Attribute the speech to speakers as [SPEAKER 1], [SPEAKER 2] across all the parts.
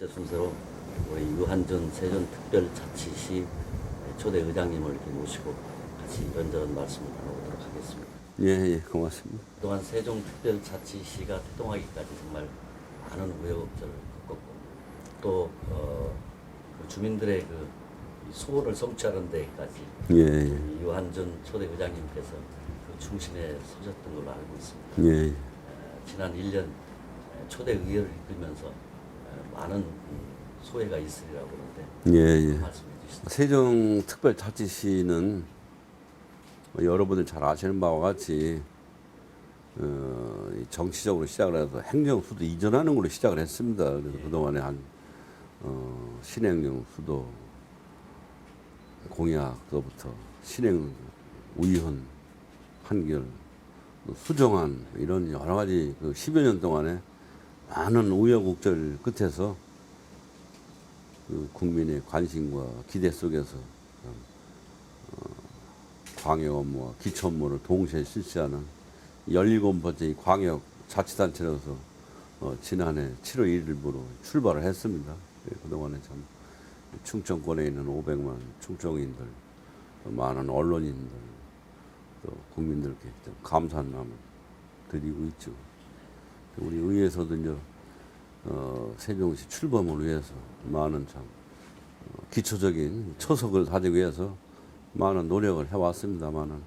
[SPEAKER 1] 번째 순서로 우리 유한준 세종특별자치시 초대 의장님을 이렇게 모시고 같이 이런저런 말씀을 나눠보도록 하겠습니다.
[SPEAKER 2] 예, 고맙습니다.
[SPEAKER 1] 그동안 세종특별자치시가 태동하기까지 정말 많은 우여곡절을 겪었고 또 그 주민들의 그 소원을 성취하는 데까지
[SPEAKER 2] 예,
[SPEAKER 1] 유한준 초대 의장님께서 그 중심에 서셨던 걸로 알고 있습니다.
[SPEAKER 2] 예,
[SPEAKER 1] 지난 1년 초대 의회를 이끌면서 많은 소회가 있으리라고 그러는데
[SPEAKER 2] 예.
[SPEAKER 1] 말씀해 주시죠.
[SPEAKER 2] 세종특별자치시는 여러분들 잘 아시는 바와 같이 정치적으로 시작을 해서 행정수도 이전하는 걸로 시작을 했습니다. 그래서 그동안에 한 신행정수도 공약서부터 신행 우의원 판결 수정안 이런 여러 가지 그 10여 년 동안에 많은 우여곡절 끝에서 그 국민의 관심과 기대 속에서 광역 업무와 기초 업무를 동시에 실시하는 17번째 광역 자치단체로서 지난해 7월 1일부로 출발을 했습니다. 그동안에 참 충청권에 있는 500만 충청인들, 많은 언론인들, 또 국민들께 좀 감사한 마음을 드리고 있죠. 우리 의회에서도 이제 세종시 출범을 위해서 많은 참 기초적인 초석을 다지기 위해서 많은 노력을 해왔습니다만은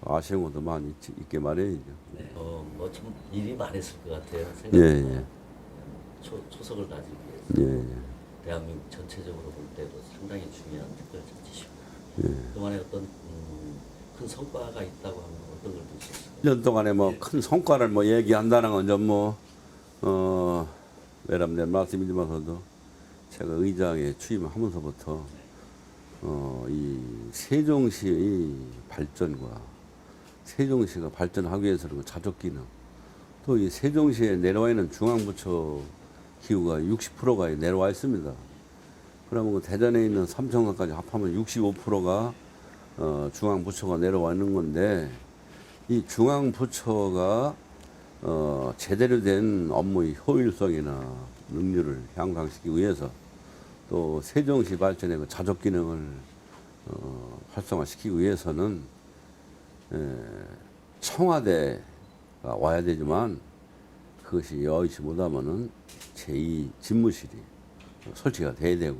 [SPEAKER 2] 아쉬운 것도 많이 있게 마련이죠.
[SPEAKER 1] 네. 뭐좀 일이 많았을 것 같아요.
[SPEAKER 2] 예,
[SPEAKER 1] 생각보다
[SPEAKER 2] 예.
[SPEAKER 1] 초석을 다지기 위해서
[SPEAKER 2] 예, 예.
[SPEAKER 1] 대한민국 전체적으로 볼 때도 상당히 중요한 특별자치시고
[SPEAKER 2] 예.
[SPEAKER 1] 그동안에 어떤 큰 성과가 있다고 하면 어떤 걸 들 수 있을까요?
[SPEAKER 2] 1년 동안에 뭐 큰 성과를 뭐 얘기한다는 건 좀 외람된 말씀이지만서도 제가 의장에 취임하면서부터 이 세종시의 발전과 세종시가 발전하기 위해서는 그 자족 기능 또 이 세종시에 내려와 있는 중앙부처 기구가 60%가 내려와 있습니다. 그러면 그 대전에 있는 삼청동까지 합하면 65%가 중앙부처가 내려와 있는 건데 이 중앙부처가 제대로 된 업무의 효율성이나 능률을 향상시키기 위해서 또 세종시 발전의 그 자족 기능을 활성화시키기 위해서는 청와대가 와야 되지만 그것이 여의치 못하면은 제2 집무실이 설치가 돼야 되고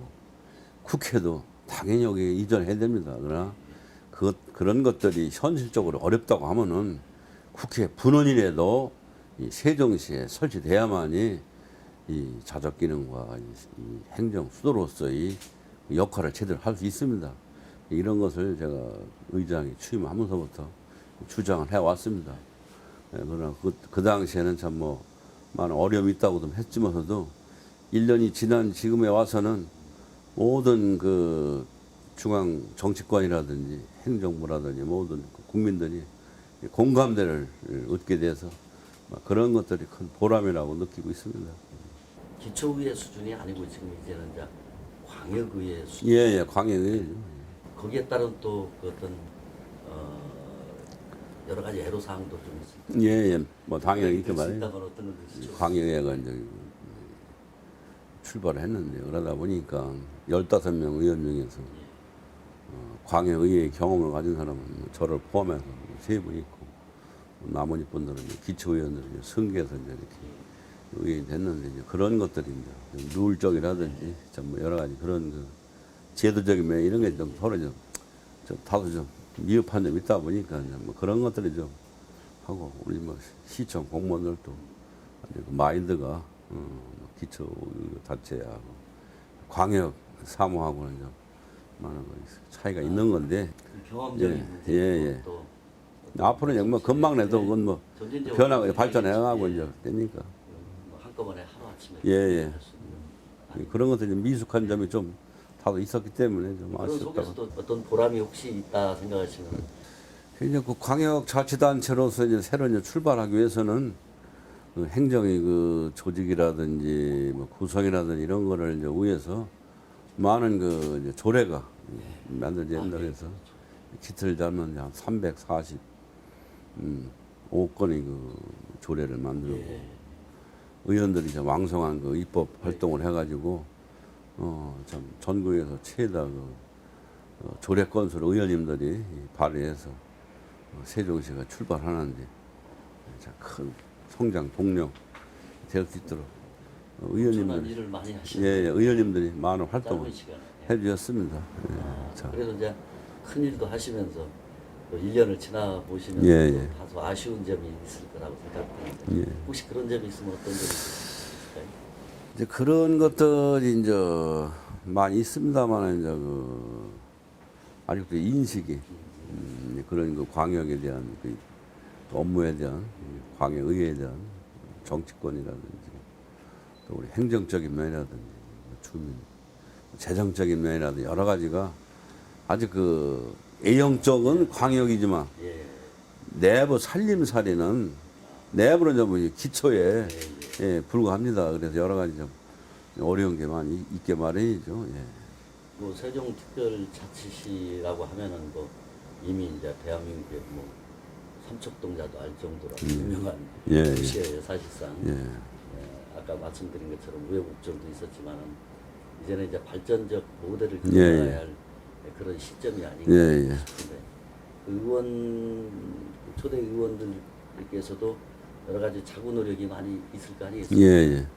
[SPEAKER 2] 국회도 당연히 여기에 이전해야 됩니다. 그러나 그런 것들이 현실적으로 어렵다고 하면은 국회 분원이라도 이 세종시에 설치돼야만이 이 자적 기능과 이 행정 수도로서의 역할을 제대로 할 수 있습니다. 이런 것을 제가 의장이 취임하면서부터 주장을 해왔습니다. 그러나 그 당시에는 참 뭐 많은 어려움이 있다고 좀 했지만서도 1년이 지난 지금에 와서는 모든 그 중앙 정치권이라든지 행정부라든지 모든 국민들이 공감대를 얻게 돼서 그런 것들이 큰 보람이라고 느끼고 있습니다.
[SPEAKER 1] 기초의회 수준이 아니고 지금 이제는 이제 광역의회 수준.
[SPEAKER 2] 예, 광역의회.
[SPEAKER 1] 거기에 따른 또 그 어떤 여러 가지 애로사항도 좀 있습니다.
[SPEAKER 2] 예, 뭐 당연히 있게 말이에요.
[SPEAKER 1] 있다면 어떤 걸 드시죠?
[SPEAKER 2] 광역회가 이제 출발을 했는데 그러다 보니까 15명 의원 중에서 광역의회 경험을 가진 사람은 저를 포함해서 3분 있고 나머지 분들은 기초의원들이 승계해서 이제 이렇게 의원이 됐는데 이제 그런 것들이 이제 룰적이라든지 좀 여러 가지 그런 그 제도적인 면 이런 게 좀 서로 좀 다소 좀 미흡한 점이 있다 보니까 이제 뭐 그런 것들이 좀 하고 우리 뭐 시청 공무원들도 그 마인드가 기초 단체하고 광역 사무하고는 좀 많은 차이가 있는 건데
[SPEAKER 1] 그 경험적인 문제
[SPEAKER 2] 예.
[SPEAKER 1] 또
[SPEAKER 2] 앞으로는 뭐 금방 내도 그건 뭐
[SPEAKER 1] 점진적으로
[SPEAKER 2] 변화가 발전해가고
[SPEAKER 1] 예.
[SPEAKER 2] 이제 되니까
[SPEAKER 1] 뭐 한꺼번에 하루 아침에
[SPEAKER 2] 예.
[SPEAKER 1] 할수 있는
[SPEAKER 2] 그런 것들이 좀 미숙한 점이 좀 다소 있었기 때문에 좀
[SPEAKER 1] 그런
[SPEAKER 2] 아쉽다고.
[SPEAKER 1] 속에서도 어떤 보람이 혹시 있다 생각하시면
[SPEAKER 2] 이제 그 광역자치단체로서 이제 새로 이제 출발하기 위해서는 그 행정의 그 조직이라든지 뭐 구성이라든지 이런 거를 이제 위해서 많은 그 이제 조례가 만들어져야 된다 그래서 기틀 잡으면 한 340, 5건의 그 조례를 만들고 의원들이 참 왕성한 그 입법 활동을 해가지고 참 전국에서 최다 그 조례 건수로 의원님들이 발의해서 세종시가 출발하는데 참 큰 성장 동력 될 수 있도록
[SPEAKER 1] 엄청난
[SPEAKER 2] 의원님들이
[SPEAKER 1] 일을 많이
[SPEAKER 2] 예,
[SPEAKER 1] 하시네요.
[SPEAKER 2] 예, 의원님들이 많은 활동을
[SPEAKER 1] 짧은 시간에.
[SPEAKER 2] 해주셨습니다. 예, 참.
[SPEAKER 1] 그래도 이제 큰 일도 하시면서 또 1년을 지나보시면서
[SPEAKER 2] 예,
[SPEAKER 1] 또
[SPEAKER 2] 예.
[SPEAKER 1] 다소 아쉬운 점이 있을 거라고 생각되는데
[SPEAKER 2] 예.
[SPEAKER 1] 혹시 그런 점이 있으면 어떤 점이 있을까요?
[SPEAKER 2] 이제 그런 것들이 이제 많이 있습니다만 이제 아직도 인식이 그런 그 광역에 대한 그 업무에 대한 광역의회에 대한 정치권이라든지 또 우리 행정적인 면이라든지 주민 재정적인 면이라든지 여러 가지가 아직 그 A형적은 광역이지만
[SPEAKER 1] 예.
[SPEAKER 2] 내부 살림살이는 내부는 좀 기초에 예, 불과합니다. 그래서 여러 가지 좀 어려운 게 많이 있게 마련이죠. 예.
[SPEAKER 1] 뭐 세종특별자치시라고 하면은 뭐 이미 이제 대한민국의 뭐 삼척동자도 알 정도로 유명한
[SPEAKER 2] 예,
[SPEAKER 1] 도시예요 사실상.
[SPEAKER 2] 예.
[SPEAKER 1] 아까 말씀드린 것처럼 우여곡절도 있었지만은 이제는 이제 발전적 모델을
[SPEAKER 2] 예, 예.
[SPEAKER 1] 그려나가야 할 그런 시점이 아닌가
[SPEAKER 2] 예, 예.
[SPEAKER 1] 싶은데 그 의원 초대 의원들께서도 여러 가지 자구 노력이 많이 있을 거
[SPEAKER 2] 예,
[SPEAKER 1] 아니겠습니까?
[SPEAKER 2] 예.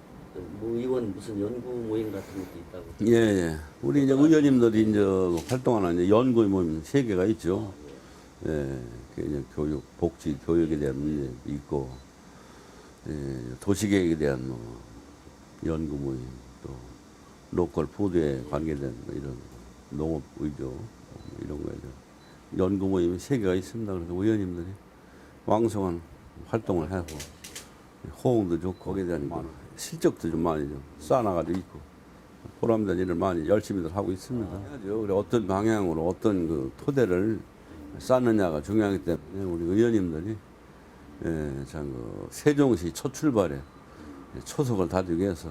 [SPEAKER 1] 뭐 의원 무슨 연구 모임 같은 것도 있다고.
[SPEAKER 2] 예, 예. 우리 이제 의원님들이 이제 활동하는 이제 연구 모임 3개가 있죠. 예. 그 이제 교육, 복지, 교육에 대한 문제 있고, 예. 도시계획에 대한 뭐 연구 모임, 또 로컬 푸드에 관계된 뭐 이런 농업 의조 뭐 이런 거에 대한 연구 모임이 3개가 있습니다. 그래서 의원님들이 왕성한 활동을 하고 호응도 좋고 거기에 대한 실적도 좀 많이 좀 쌓아나가지고 있고 보람된 일을 많이 열심히들 하고 있습니다. 해야죠. 그래 어떤 방향으로 어떤 그 토대를 쌓느냐가 중요하기 때문에 우리 의원님들이 예, 참그 세종시 첫 출발에 초석을 다지기 위해서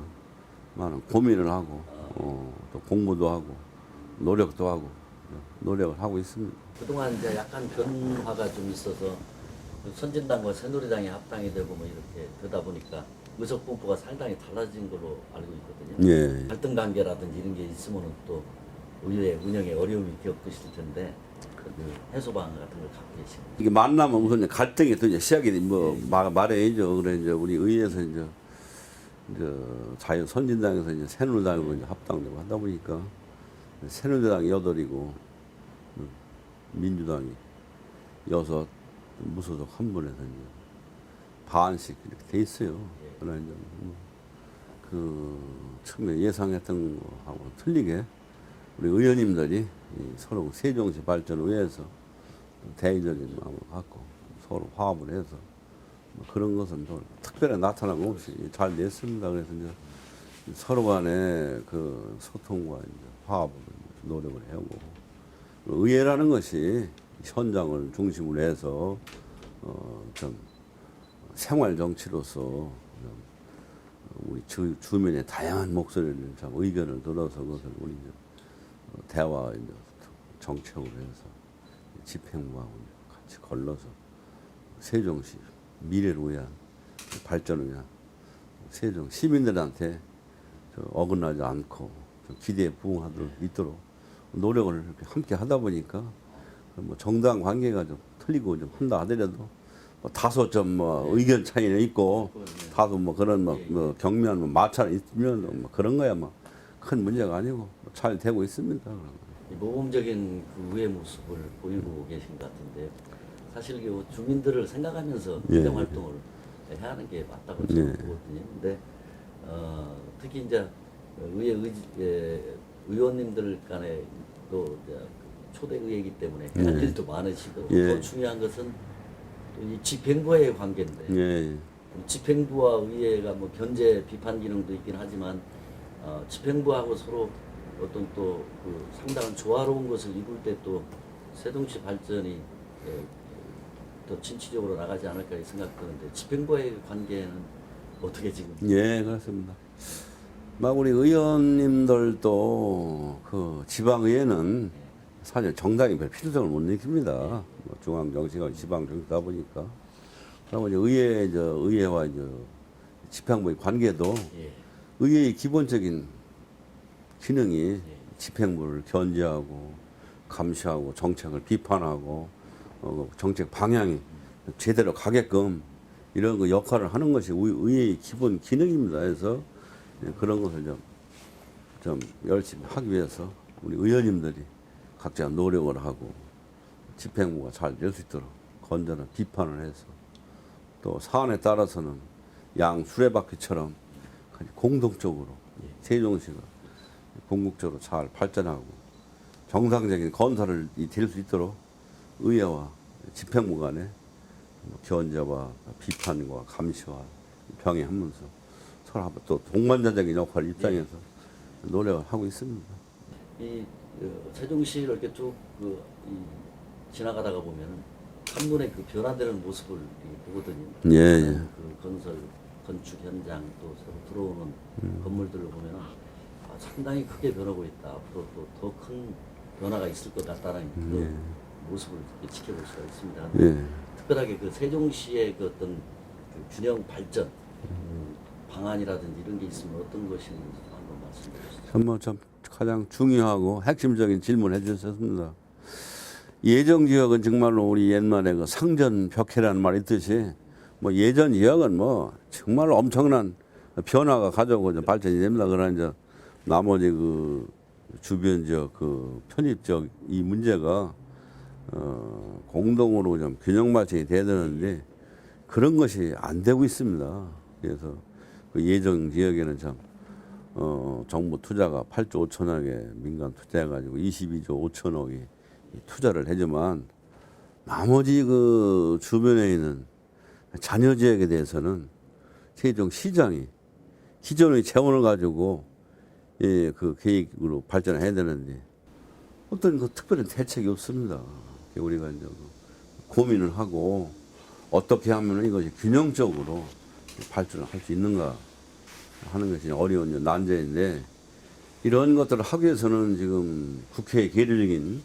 [SPEAKER 2] 많은 고민을 하고 또 공부도 하고 노력도 하고 노력을 하고 있습니다.
[SPEAKER 1] 그동안 이제 약간 변화가 좀 있어서 선진당과 새누리당이 합당이 되고 뭐 이렇게 되다 보니까 의석 분포가 상당히 달라진 걸로 알고 있거든요.
[SPEAKER 2] 예.
[SPEAKER 1] 갈등 관계라든지 이런 게 있으면 또 의회 운영에 어려움이 겪으실 텐데 그 해소 방안 같은 걸 갖고 계십니다.
[SPEAKER 2] 이게 만나면 우선 갈등이 또 이제 시작이 뭐 말해야죠. 그래 이제 우리 의회에서 이제 자유 선진당에서 이제 새누리당으로 이제 합당되고 하다 보니까 새누리당이 8이고 민주당이 6, 무소속 한 분에서 이제 반씩 이렇게 돼 있어요. 그러나 이제 그 처음에 예상했던 거하고 틀리게 우리 의원님들이 서로 세종시 발전을 위해서 대의적인 마음을 갖고 서로 화합을 해서 뭐 그런 것은 또 특별히 나타난 거 없이 잘 됐습니다. 그래서 이제 서로 간에 그 소통과 이제 화합을 노력을 해오고 의회라는 것이 현장을 중심으로 해서 좀 생활 정치로서 우리 주민의 다양한 목소리를 참 의견을 들어서 그것을 우리 이제 대화 이제 정책으로 해서 집행부하고 같이 걸러서 세종시 미래를 위한 발전을 위한 세종 시민들한테 어긋나지 않고 기대에 부응하도록 있도록 노력을 이렇게 함께 하다 보니까 뭐 정당 관계가 좀 틀리고 좀 한다 하더라도 뭐 다소 좀 뭐 의견 차이는 있고 다소 뭐 그런 뭐 경미한 뭐 마찰이 있으면 뭐 그런 거야 뭐 큰 문제가 아니고 잘 되고 있습니다.
[SPEAKER 1] 이 모범적인 그 의회 모습을 보이고 계신 것 같은데 사실 그 주민들을 생각하면서
[SPEAKER 2] 예.
[SPEAKER 1] 행정 활동을 해야 하는 게 맞다고 저는
[SPEAKER 2] 예.
[SPEAKER 1] 보거든요. 근데 특히 이제 의원님들 간에 또 이제 초대 의회이기 때문에 해야 할 일도 많으시고
[SPEAKER 2] 예.
[SPEAKER 1] 더 중요한 것은 또 이 집행부와의 관계인데
[SPEAKER 2] 예.
[SPEAKER 1] 집행부와 의회가 뭐 견제 비판 기능도 있긴 하지만 집행부하고 서로 어떤 또 그 상당한 조화로운 것을 이룰 때 또 세종시 발전이 더 진취적으로 나가지 않을까 생각되는데 집행부와의 관계는 어떻게 지금?
[SPEAKER 2] 예, 그렇습니다. 막 우리 의원님들도 그 지방의회는 사실 정당이 별 필요성을 못 느낍니다. 뭐 중앙정치가 지방정치다 보니까. 그러면 이제 의회와 이제 집행부의 관계도
[SPEAKER 1] 예.
[SPEAKER 2] 의회의 기본적인 기능이
[SPEAKER 1] 예.
[SPEAKER 2] 집행부를 견제하고 감시하고 정책을 비판하고 정책 방향이 제대로 가게끔 이런 거 역할을 하는 것이 의회의 기본 기능입니다. 그래서 그런 것을 좀 열심히 하기 위해서 우리 의원님들이 각자 노력을 하고 집행부가 잘 될 수 있도록 건전한 비판을 해서 또 사안에 따라서는 양 수레바퀴처럼 공동적으로 세종시가 궁극적으로 잘 발전하고 정상적인 건설이 될 수 있도록 의회와 집행부 간에 견제와 비판과 감시와 병행하면서 서로 한번 또 동반자적인 역할 입장에서 노력을 하고 있습니다.
[SPEAKER 1] 이 세종시를 이렇게 쭉 지나가다가 보면은 한 분의 그 변화되는 모습을 보거든요.
[SPEAKER 2] 예, 예.
[SPEAKER 1] 그 건설, 건축 현장 또 새로 들어오는 건물들을 보면은 상당히 크게 변하고 있다. 앞으로 또 더 큰 변화가 있을 것 같다는 그런 모습을 이렇게 지켜볼 수가 있습니다.
[SPEAKER 2] 예.
[SPEAKER 1] 특별하게 그 세종시의 그 어떤 그 균형 발전 방안이라든지 이런 게 있으면 어떤 것인지 한번 말씀해 주시죠.
[SPEAKER 2] 참 가장 중요하고 핵심적인 질문을 해주셨습니다. 예정 지역은 정말로 우리 옛말에 그 상전벽해라는 말이 있듯이 뭐 예전 지역은 뭐 정말 엄청난 변화가 가져오고 좀 발전이 됩니다. 그러나 이제 나머지 그 주변 지역 그 편입 지역 이 문제가 공동으로 좀 균형 발전이 돼야 되는데 그런 것이 안 되고 있습니다. 그래서 그 예정 지역에는 참 정부 투자가 8조 5천억에 민간 투자해가지고 22조 5천억이 투자를 하지만 나머지 그 주변에 있는 잔여 지역에 대해서는 세종시장이 기존의 재원을 가지고 그 계획으로 발전해야 되는데 어떤 그 특별한 대책이 없습니다. 우리가 이제 고민을 하고 어떻게 하면 이것이 균형적으로 발전을 할 수 있는가 하는 것이 어려운 난제인데 이런 것들을 하기 위해서는 지금 국회의 계류적인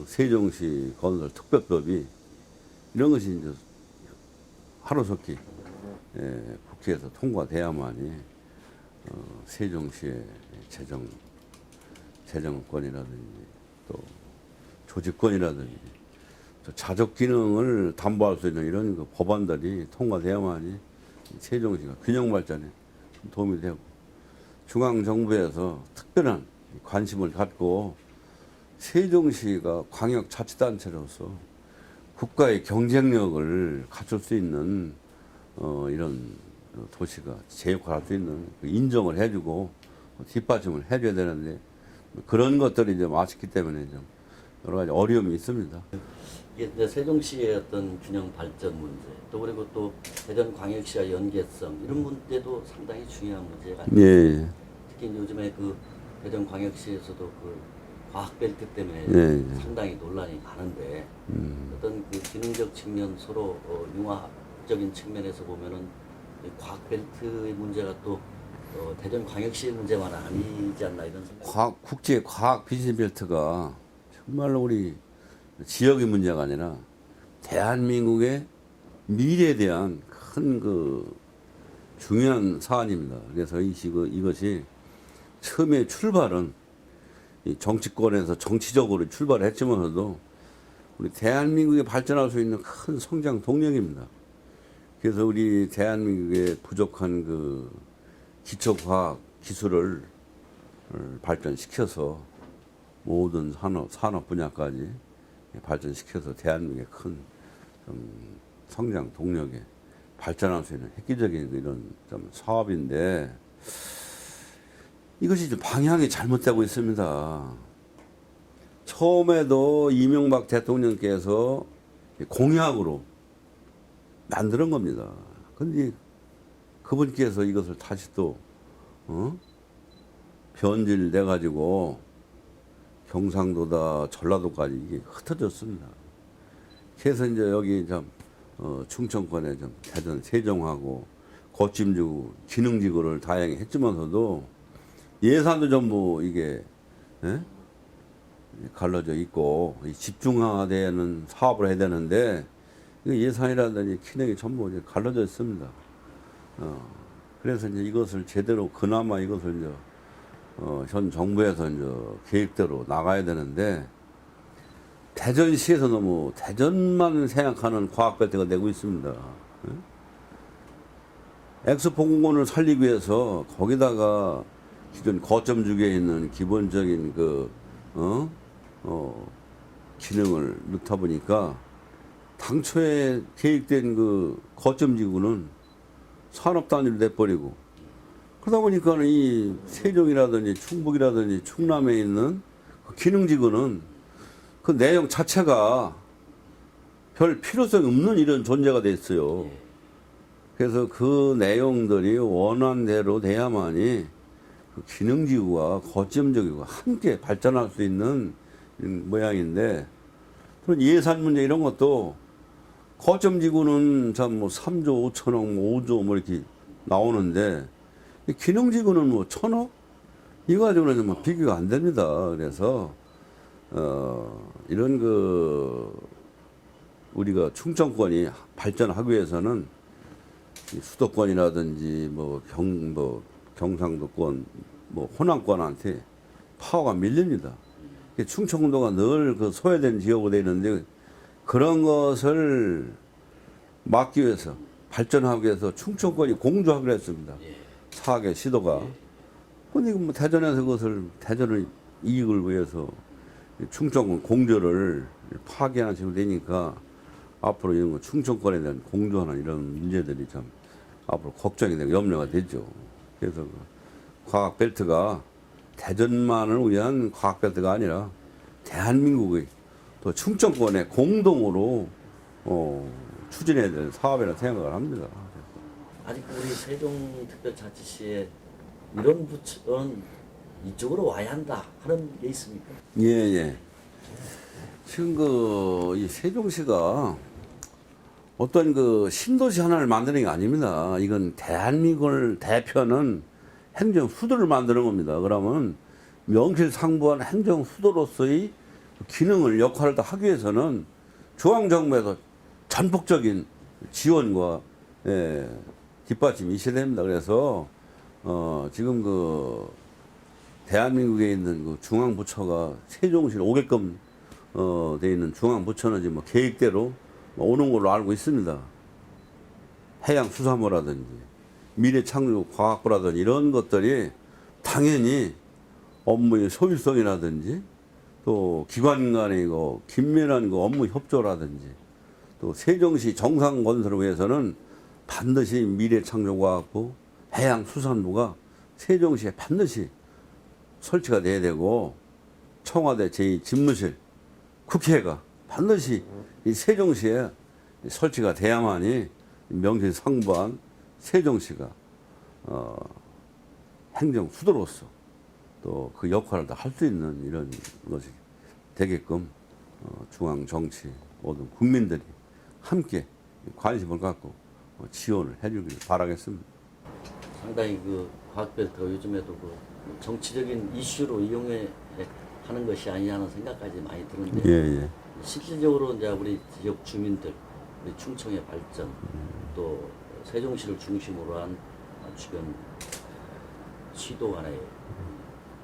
[SPEAKER 2] 세종시 건설 특별법이 이런 것이 이제 하루속히 국회에서 통과돼야만이 세종시의 재정권이라든지 또 조직권이라든지 또 자족 기능을 담보할 수 있는 이런 그 법안들이 통과돼야만이 세종시가 균형 발전에 도움이 되고 중앙 정부에서 특별한 관심을 갖고 세종시가 광역자치단체로서 국가의 경쟁력을 갖출 수 있는 이런 도시가 제 역할을 할 수 있는 인정을 해주고 뒷받침을 해줘야 되는데 그런 것들이 좀 아쉽기 때문에 좀 여러 가지 어려움이 있습니다.
[SPEAKER 1] 이게 이제 세종시의 어떤 균형 발전 문제, 또 그리고 또 대전광역시와 연계성 이런 문제도 상당히 중요한 문제가 아닙니까?
[SPEAKER 2] 예.
[SPEAKER 1] 특히 요즘에 그 대전광역시에서도 그 과학벨트 때문에 상당히 논란이 많은데 어떤 그 기능적 측면 서로 융합적인 측면에서 보면은 이 과학벨트의 문제가 또 대전광역시의 문제만 아니지 않나 이런 생각.
[SPEAKER 2] 국제 과학 비즈니스벨트가 정말로 우리 지역의 문제가 아니라 대한민국의 미래에 대한 큰 그 중요한 사안입니다. 그래서 이것이 처음에 출발은 이 정치권에서 정치적으로 출발했지만서도 우리 대한민국이 발전할 수 있는 큰 성장 동력입니다. 그래서 우리 대한민국의 부족한 그 기초과학 기술을 발전시켜서 모든 산업 분야까지 발전시켜서 대한민국의 큰 성장 동력에 발전할 수 있는 획기적인 이런 좀 사업인데 이것이 좀 방향이 잘못되고 있습니다. 처음에도 이명박 대통령께서 공약으로 만드는 겁니다. 그런데 그분께서 이것을 다시 또 변질돼 가지고 경상도다 전라도까지 이게 흩어졌습니다. 그래서 이제 여기 좀 충청권에 좀 대전 세종하고 거침지구 기능지구를 다양히 했지만서도 예산도 전부 이게 갈라져 있고 집중화되는 사업을 해야 되는데 예산이라든지 기능이 전부 이제 갈라져 있습니다. 그래서 이제 이것을 제대로 그나마 이것을 이제 현 정부에서 이제 계획대로 나가야 되는데 대전시에서 너무 대전만 생각하는 과학벨트가 되고 있습니다. 엑스포공원을 살리기 위해서 거기다가 기존 거점 주기에 있는 기본적인 기능을 넣다 보니까 당초에 계획된 그 거점 지구는 산업 단위로 내버리고 그러다 보니까 이 세종이라든지 충북이라든지 충남에 있는 그 기능 지구는 그 내용 자체가 별 필요성이 없는 이런 존재가 됐어요. 그래서 그 내용들이 원한대로 돼야만이 그 기능지구와 거점지구가 함께 발전할 수 있는 모양인데, 그런 예산 문제 이런 것도 거점지구는 참 뭐 3조 5천억, 뭐 5조 뭐 이렇게 나오는데, 기능지구는 뭐 1,000억? 이거 가지고는 뭐 비교가 안 됩니다. 그래서, 이런 우리가 충청권이 발전하기 위해서는 수도권이라든지 경상도권, 호남권한테 파워가 밀립니다. 충청도가 늘 그 소외된 지역으로 되어 있는데 그런 것을 막기 위해서 발전하기 위해서 충청권이 공조하기로 했습니다. 사학의 시도가. 근데 뭐 대전에서 그것을 대전의 이익을 위해서 충청권 공조를 파괴하는 식으로 되니까 앞으로 이런 거 충청권에 대한 공조하는 이런 문제들이 참 앞으로 걱정이 되고 염려가 되죠. 그래서 과학벨트가 대전만을 위한 과학벨트가 아니라 대한민국의 또 충청권의 공동으로 추진해야 될 사업이라 생각을 합니다.
[SPEAKER 1] 아직 우리 세종특별자치시에 이런 부처는 이쪽으로 와야 한다 하는 게 있습니까?
[SPEAKER 2] 예. 지금 이 세종시가 어떤 신도시 하나를 만드는 게 아닙니다. 이건 대한민국을 대표하는 행정 수도를 만드는 겁니다. 그러면 명실상부한 행정 수도로서의 기능을 역할을 다 하기 위해서는 중앙정부에서 전폭적인 지원과 뒷받침이 있어야 됩니다. 그래서 지금 대한민국에 있는 중앙부처가 세종시로 오게끔 돼 있는 중앙부처는 지금 계획대로 오는 걸로 알고 있습니다. 해양수산부라든지 미래창조과학부라든지 이런 것들이 당연히 업무의 소율성이라든지 또 기관 간의 긴밀한 업무 협조라든지 또 세종시 정상 건설을 위해서는 반드시 미래창조과학부, 해양수산부가 세종시에 반드시 설치가 돼야 되고 청와대 제2집무실, 국회가 반드시 이 세종시에 설치가 돼야만이 명실상부한 세종시가 행정 수도로서 또 그 역할을 다 할 수 있는 이런 것이 되게끔 중앙 정치 모든 국민들이 함께 관심을 갖고 지원을 해주길 바라겠습니다.
[SPEAKER 1] 상당히 과학벨트가 요즘에도 정치적인 이슈로 이용해 하는 것이 아니냐는 생각까지 많이 드는데
[SPEAKER 2] 예.
[SPEAKER 1] 실질적으로 이제 우리 지역 주민들, 우리 충청의 발전, 또 세종시를 중심으로 한 주변 시도 간의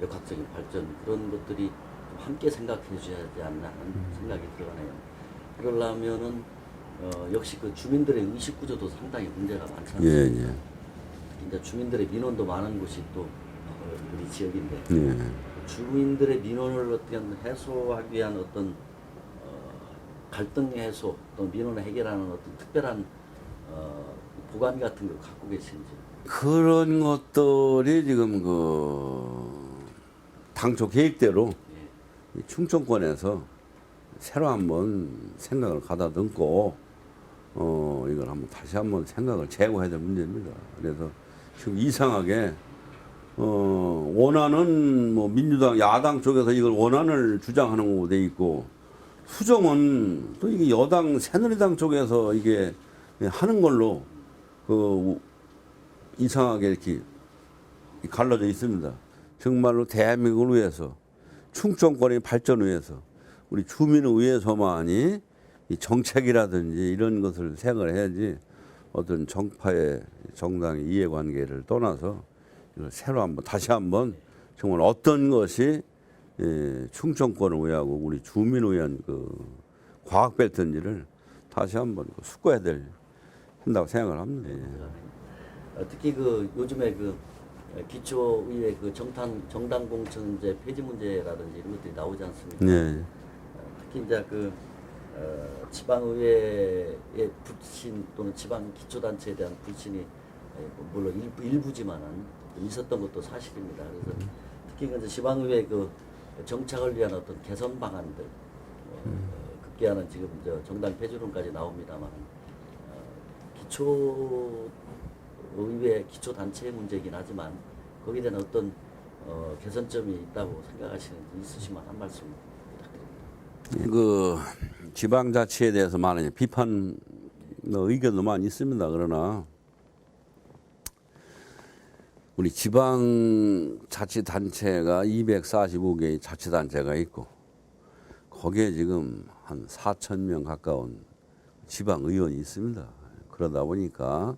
[SPEAKER 1] 역학적인 발전 그런 것들이 좀 함께 생각해 주셔야 되지 않나 하는 생각이 들어가네요. 그러려면은 역시 주민들의 의식 구조도 상당히 문제가 많지 않습니까?
[SPEAKER 2] 예.
[SPEAKER 1] 이제 주민들의 민원도 많은 곳이 또 우리 지역인데
[SPEAKER 2] 예.
[SPEAKER 1] 주민들의 민원을 어떻게 해소하기 위한 어떤 갈등 해소 또 민원을 해결하는 어떤 특별한 보관 같은 걸 갖고 계신지.
[SPEAKER 2] 그런 것들이 지금 당초 계획대로 이 충청권에서 새로 한번 생각을 가다듬고 이걸 다시 한번 생각을 재고해야 될 문제입니다. 그래서 지금 이상하게 원안은 민주당 야당 쪽에서 이걸 원안을 주장하는 거로 돼 있고 수정은 또 이게 여당 새누리당 쪽에서 이게 하는 걸로 이상하게 이렇게 갈라져 있습니다. 정말로 대한민국을 위해서 충청권의 발전을 위해서 우리 주민을 위해서만이 이 정책이라든지 이런 것을 생각을 해야지 어떤 정파의 정당의 이해관계를 떠나서 이걸 새로 한번 다시 한번 정말 어떤 것이 충청권을 위하고 우리 주민을 위한 그 과학벨트인지를 다시 한번 숙고해야 한다고 생각을 합니다.
[SPEAKER 1] 특히 그 요즘에 그 기초의회 그 정당 공천제 폐지 문제라든지 이런 것들이 나오지 않습니까?
[SPEAKER 2] 네.
[SPEAKER 1] 특히 이제 그 지방의회에 불신 또는 지방 기초단체에 대한 불신이 물론 일부지만은 있었던 것도 사실입니다. 그래서 특히 이제 지방의회 그 정착을 위한 어떤 개선 방안들 급기야는 지금 정당 폐지론까지 나옵니다만 기초의회 기초단체의 문제이긴 하지만 거기에 대한 어떤 개선점이 있다고 생각하시는지 있으시면 한 말씀 부탁드립니다.
[SPEAKER 2] 그 지방자치에 대해서 많은 비판 의견도 많이 있습니다. 그러나 우리 지방자치단체가 245개의 자치단체가 있고 거기에 지금 한 4천 명 가까운 지방의원이 있습니다. 그러다 보니까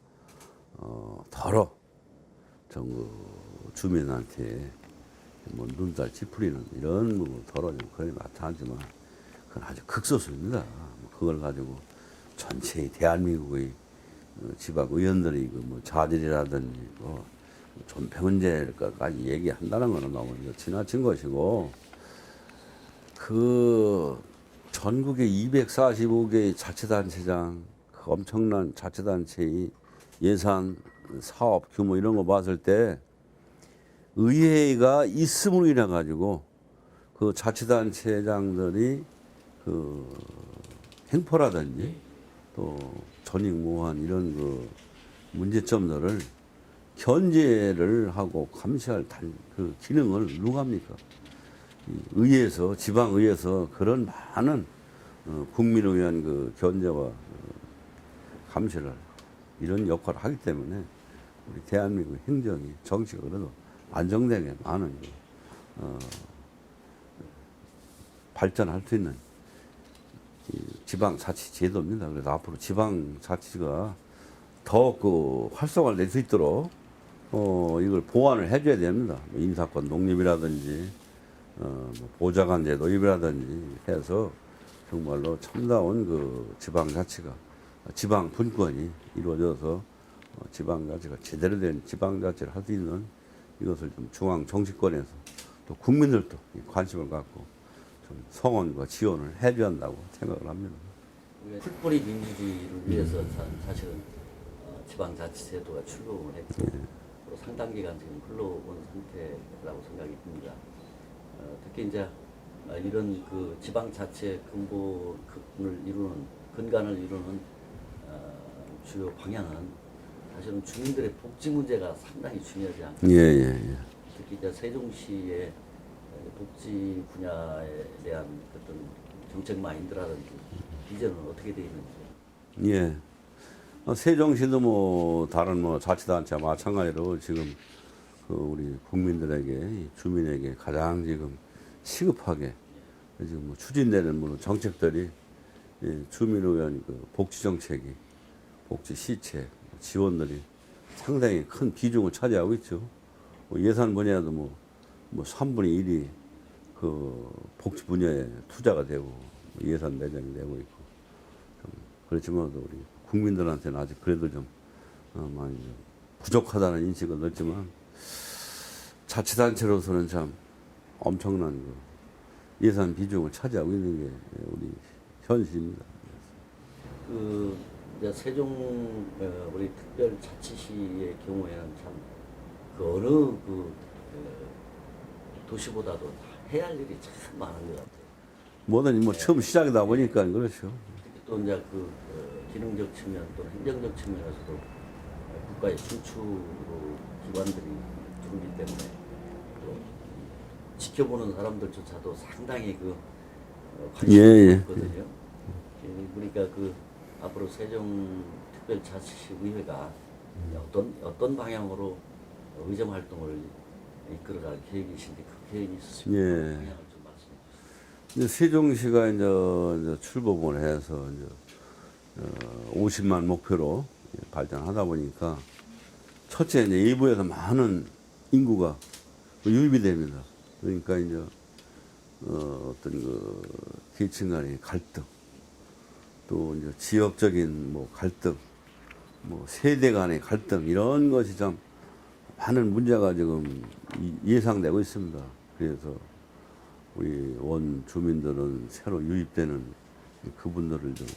[SPEAKER 2] 더러 전국 주민한테 뭐 눈살 찌푸리는 이런 뭐 더러 좀 그런 나타나지만 그건 아주 극소수입니다. 그걸 가지고 전체의 대한민국의 지방 의원들이 뭐 자질이라든지 뭐 존폐 문제까지 얘기한다는 것은 너무 지나친 것이고 그 전국의 245개의 자치단체장 그 엄청난 자치단체의 예산 사업 규모 이런 거 봤을 때 의회가 있음으로 인해 가지고 그 자치단체장들이 그 행포라든지 또 전익무한 이런 그 문제점들을 견제를 하고 감시할 그 기능을 누가 합니까? 의회에서 지방의회에서 그런 많은 국민을 위한 그 견제와 감시를 이런 역할을 하기 때문에 우리 대한민국 행정이 정치가 그래도 안정되게 많은 발전할 수 있는 지방자치 제도입니다. 그래서 앞으로 지방자치가 더 그 활성화를 낼 수 있도록 이걸 보완을 해줘야 됩니다. 인사권 독립이라든지 뭐 보좌관제 도입이라든지 해서 정말로 참다운 그 지방자치가 지방 분권이 이루어져서 지방자치가 제대로 된 지방자치를 할 수 있는 이것을 좀 중앙 정치권에서 또 국민들도 관심을 갖고 좀 성원과 지원을 해줘야 한다고 생각을 합니다.
[SPEAKER 1] 풀뿌리 민주주의를 위해서 사실은 지방자치제도가 출범을 했고 또 상당 기간 지금 흘러온 상태라고 생각이 듭니다. 특히 이제 이런 그 지방자치의 근본을 이루는 근간을 이루는 주요 방향은 사실은 주민들의 복지 문제가 상당히 중요하지 않습니까? 특히 이제 세종시의 복지 분야에 대한 어떤 정책 마인드라든지 비전은 어떻게 되어 있는지.
[SPEAKER 2] 세종시도 뭐 다른 뭐 자치단체와 마찬가지로 지금 그 우리 국민들에게 주민에게 가장 지금 시급하게 지금 뭐 추진되는 뭐 정책들이 주민을 위한 그 복지 정책이 복지 시책 지원들이 상당히 큰 비중을 차지하고 있죠. 예산 분야도 뭐 3분의 1이 그 복지 분야에 투자가 되고 예산 배정이 되고 있고 그렇지만 우리 국민들한테는 아직 그래도 좀 많이 좀 부족하다는 인식은 있지만 자치단체로서는 참 엄청난 그 예산 비중을 차지하고 있는 게 우리 현실입니다.
[SPEAKER 1] 그 이제 세종 우리 특별자치시의 경우에는 참 그 어느 그 도시보다도 해야 할 일이 참 많은 것 같아요.
[SPEAKER 2] 뭐든 뭐 처음 시작이다 보니까 그렇죠.
[SPEAKER 1] 특히 또 이제 그 기능적 측면 또는 행정적 측면에서도 국가의 중추로 기관들이 두르기 때문에 또 지켜보는 사람들조차도 상당히 그 관심이 있거든요. 그러니까 그 앞으로 세종특별자치시의회가 어떤 방향으로 의정 활동을 이끌어갈 계획이신데 그 계획이 있으시면 방향을 좀 말씀해 주시죠.
[SPEAKER 2] 이제 세종시가 이제 출범을 해서 이제 50만 목표로 발전하다 보니까 첫째 이제 외부에서 많은 인구가 유입이 됩니다. 그러니까 이제 어떤 그 계층 간의 갈등, 또 이제 지역적인 뭐 갈등, 뭐 세대 간의 갈등 이런 것이 참 많은 문제가 지금 예상되고 있습니다. 그래서 우리 원 주민들은 새로 유입되는 그분들을 좀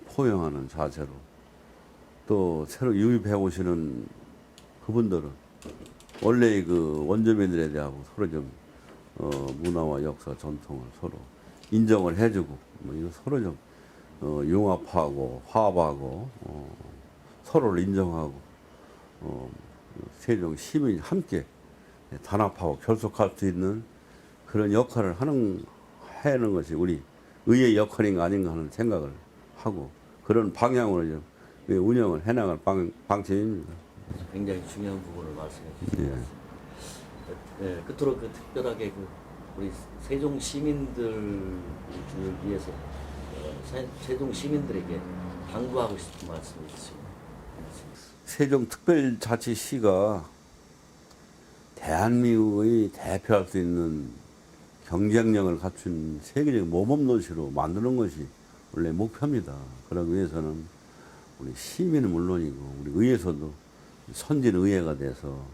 [SPEAKER 2] 포용하는 자세로, 또 새로 유입해 오시는 그분들은 원래 그 원주민들에 대하고 서로 좀 문화와 역사 전통을 서로 인정을 해주고 뭐 이거 서로 좀 융합하고 화합하고 서로를 인정하고 세종 시민이 함께 단합하고 결속할 수 있는 그런 역할을 하는 것이 우리 의의 역할인가 아닌가 하는 생각을 하고 그런 방향으로 좀 운영을 해나갈 방침입니다.
[SPEAKER 1] 굉장히 중요한 부분을 말씀해 주신 것 같습니다. 네, 끝으로 그 특별하게 그 우리 세종 시민들을 위해서 세종 시민들에게 당부하고 싶은 말씀이 있으시면.
[SPEAKER 2] 세종특별자치시가 대한민국의 대표할 수 있는 경쟁력을 갖춘 세계적인 모범도시로 만드는 것이 원래 목표입니다. 그러기 위해서는 우리 시민은 물론이고 우리 의회에서도 선진의회가 돼서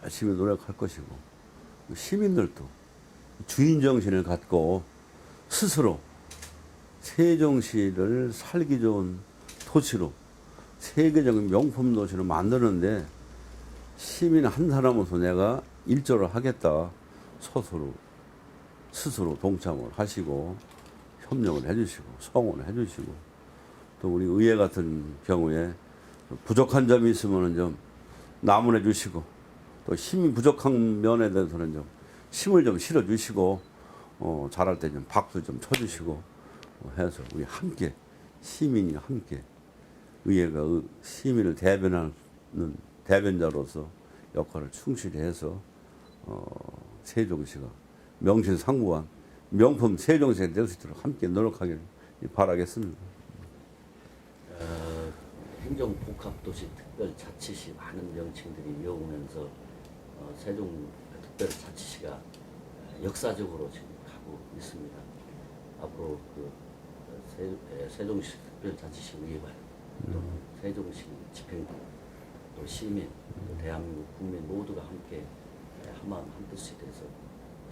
[SPEAKER 2] 열심히 노력할 것이고 시민들도 주인정신을 갖고 스스로 세종시를 살기 좋은 도시로 세계적인 명품 도시로 만드는데 시민 한 사람으로서 내가 일조를 하겠다 스스로 동참을 하시고 협력을 해주시고 성원을 해주시고 또 우리 의회 같은 경우에 부족한 점이 있으면 좀 나문해 주시고 또 힘이 부족한 면에 대해서는 좀 힘을 좀 실어 주시고 잘할 때 좀 박수 좀 쳐주시고 해서 우리 함께 시민이 함께 의회가 시민을 대변하는 대변자로서 역할을 충실히 해서 세종시가 명실상부한 명품 세종시가 될 수 있도록 함께 노력하기를 바라겠습니다.
[SPEAKER 1] 행정복합도시 특별자치시 많은 명칭들이 이어오면서 세종특별자치시가 역사적으로 지금 가고 있습니다. 앞으로 그 세종시 특별자치시 의회관, 또 세종시 집행부, 또 시민, 또 대한민국 국민 모두가 함께 한마음 한뜻이 돼서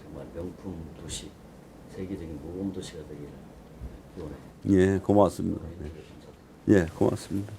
[SPEAKER 1] 정말 명품 도시, 세계적인 모범 도시가 되기를 기원해.
[SPEAKER 2] 예, 고맙습니다. 예, 고맙습니다.